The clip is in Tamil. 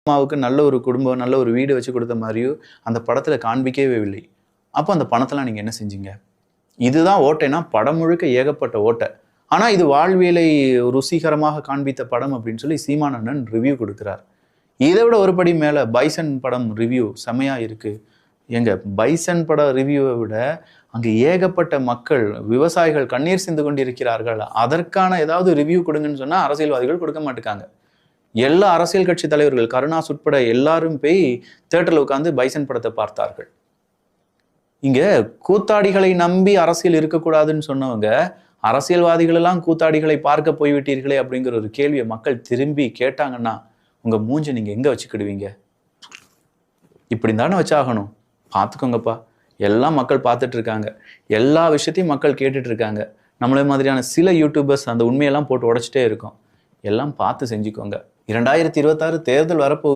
அம்மாவுக்கு நல்ல ஒரு குடும்பம், நல்ல ஒரு வீடு வச்சு கொடுத்த மாதிரியோ அந்த படத்துல காண்பிக்கவே இல்லை. அப்போ அந்த பணத்தெல்லாம் நீங்க என்ன செஞ்சீங்க? இதுதான் ஓட்டைனா படம் முழுக்க ஏகப்பட்ட ஓட்டை. ஆனா இது வாழ்வியலை ருசிகரமாக காண்பித்த படம் அப்படின்னு சொல்லி சீமான் அண்ணன் ரிவ்யூ கொடுக்கிறார். இதை விட ஒரு படி மேல பைசன் படம் ரிவ்யூ செமையா இருக்கு. எங்க பைசன் பட ரிவ்யூவை விட அங்கு ஏகப்பட்ட மக்கள், விவசாயிகள் கண்ணீர் சிந்து கொண்டிருக்கிறார்கள். அதற்கான ஏதாவது ரிவ்யூ கொடுங்கன்னு சொன்னா அரசியல்வாதிகள் கொடுக்க மாட்டாங்க. எல்லா அரசியல் கட்சி தலைவர்கள் கருணாஸ் உட்பட எல்லாரும் போய் தியேட்டர்ல உட்கார்ந்து பைசன் படத்தை பார்த்தார்கள். இங்க கூத்தாடிகளை நம்பி அரசியல் இருக்கக்கூடாதுன்னு சொன்னவங்க, அரசியல்வாதிகள் எல்லாம் கூத்தாடிகளை பார்க்க போய்விட்டீர்களே அப்படிங்கிற ஒரு கேள்வியை மக்கள் திரும்பி கேட்டாங்கன்னா உங்க மூஞ்ச நீங்க எங்க வச்சுக்கிடுவீங்க? இப்படி தானே வச்சாகணும். பார்த்துக்கோங்கப்பா. எல்லாம் மக்கள் பார்த்துட்டு இருக்காங்க. எல்லா விஷயத்தையும் மக்கள் கேட்டுட்டு இருக்காங்க. நம்மளே மாதிரியான சில யூடியூபர்ஸ் அந்த உண்மையெல்லாம் போட்டு உடைச்சிட்டே இருக்கோம். எல்லாம் பார்த்து செஞ்சுக்கோங்க. 2026 தேர்தல் வரப்போகுது.